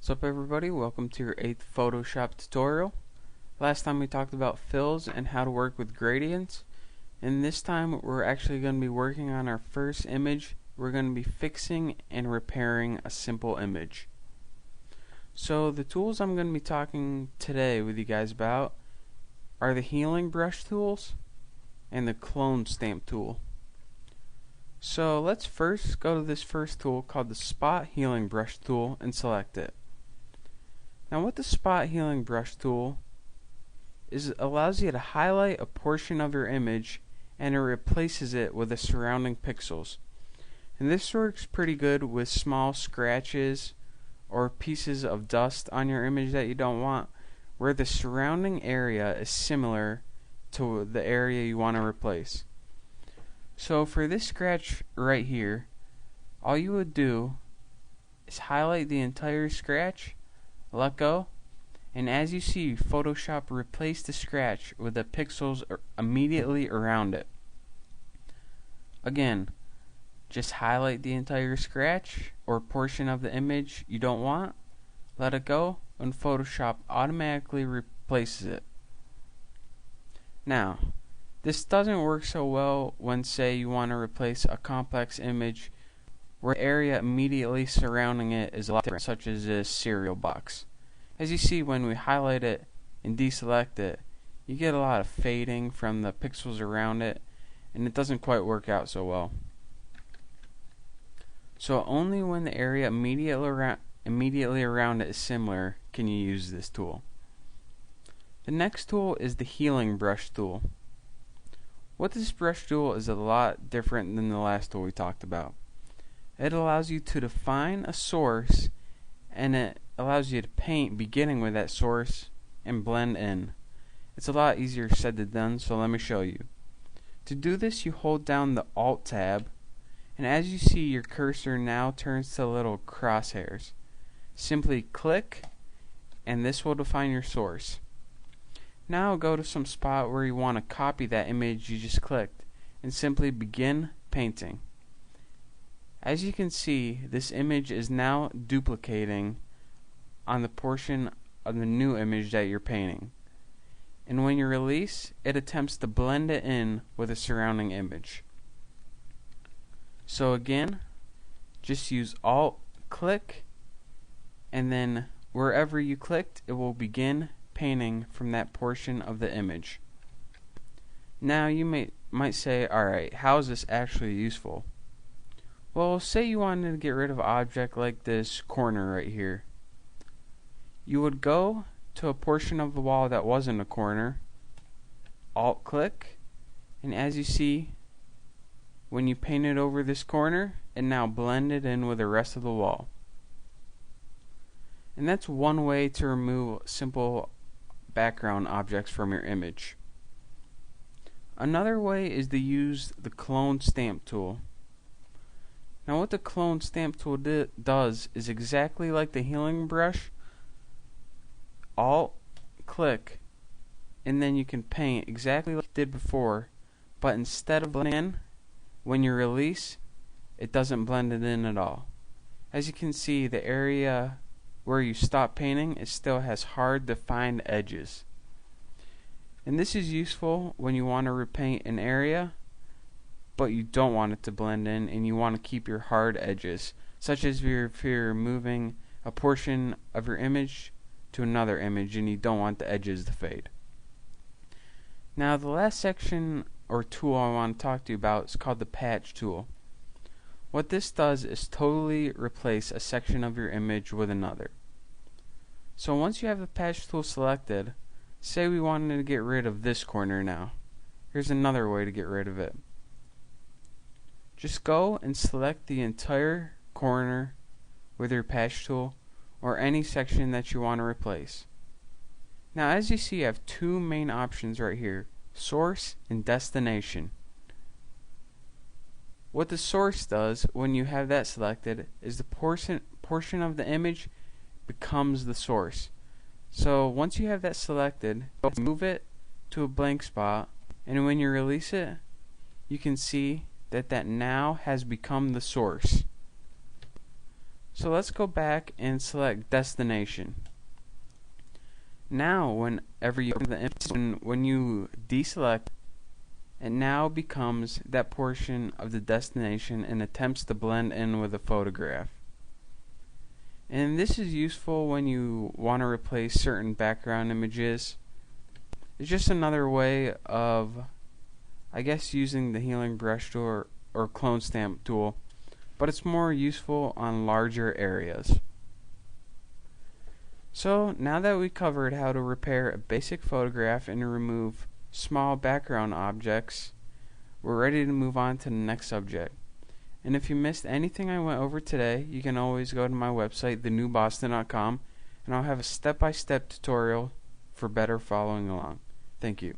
What's up everybody, welcome to your 8th Photoshop tutorial. Last time we talked about fills and how to work with gradients, and this time we're actually going to be working on our first image. We're going to be fixing and repairing a simple image. So the tools I'm going to be talking today with you guys about are the healing brush tools and the clone stamp tool. So let's first go to this first tool called the Spot Healing Brush tool and select it. Now what the Spot Healing Brush tool is, it allows you to highlight a portion of your image and it replaces it with the surrounding pixels. And this works pretty good with small scratches or pieces of dust on your image that you don't want, where the surrounding area is similar to the area you want to replace. So for this scratch right here, all you would do is highlight the entire scratch, let go, and as you see, Photoshop replaced the scratch with the pixels immediately around it. Again, just highlight the entire scratch or portion of the image you don't want, let it go, and Photoshop automatically replaces it. Now, this doesn't work so well when, say, you want to replace a complex image where the area immediately surrounding it is a lot different, such as this cereal box. As you see, when we highlight it and deselect it, you get a lot of fading from the pixels around it, and it doesn't quite work out so well. So only when the area immediately around it is similar can you use this tool. The next tool is the Healing Brush tool. What this brush tool is a lot different than the last tool we talked about. It allows you to define a source, and it allows you to paint beginning with that source and blend in. It's a lot easier said than done, so let me show you. To do this, you hold down the Alt tab, and as you see, your cursor now turns to little crosshairs. Simply click, and this will define your source. Now go to some spot where you want to copy that image you just clicked, and simply begin painting. As you can see, this image is now duplicating on the portion of the new image that you're painting. And when you release, it attempts to blend it in with the surrounding image. So again, just use Alt, click, and then wherever you clicked, it will begin painting from that portion of the image. Now you might say, alright, how is this actually useful? Well, say you wanted to get rid of an object like this corner right here. You would go to a portion of the wall that wasn't a corner, Alt click, and as you see, when you painted over this corner, it now blended in with the rest of the wall. And that's one way to remove simple background objects from your image. Another way is to use the Clone Stamp tool. Now what the Clone Stamp tool does is exactly like the Healing Brush. Alt click, and then you can paint exactly like you did before, but instead of blending in, when you release, it doesn't blend it in at all. As you can see, the area where you stop painting, it still has hard defined edges. And this is useful when you want to repaint an area, but you don't want it to blend in and you want to keep your hard edges, such as if you're moving a portion of your image to another image and you don't want the edges to fade. Now the last section or tool I want to talk to you about is called the Patch tool. What this does is totally replace a section of your image with another. So once you have the Patch tool selected, say we wanted to get rid of this corner now. Here's another way to get rid of it. Just go and select the entire corner with your Patch tool or any section that you want to replace. Now as you see, you have two main options right here, source and destination. What the source does when you have that selected is the portion of the image becomes the source. So once you have that selected, move it to a blank spot, and when you release it, you can see that now has become the source. So let's go back and select destination. Now whenever you open the image, when you deselect, it now becomes that portion of the destination and attempts to blend in with the photograph. And this is useful when you want to replace certain background images. It's just another way of, I guess, using the healing brush tool or clone stamp tool, but it's more useful on larger areas. So now that we covered how to repair a basic photograph and remove small background objects, we're ready to move on to the next subject. And if you missed anything I went over today, you can always go to my website, thenewboston.com, and I'll have a step-by-step tutorial for better following along. Thank you.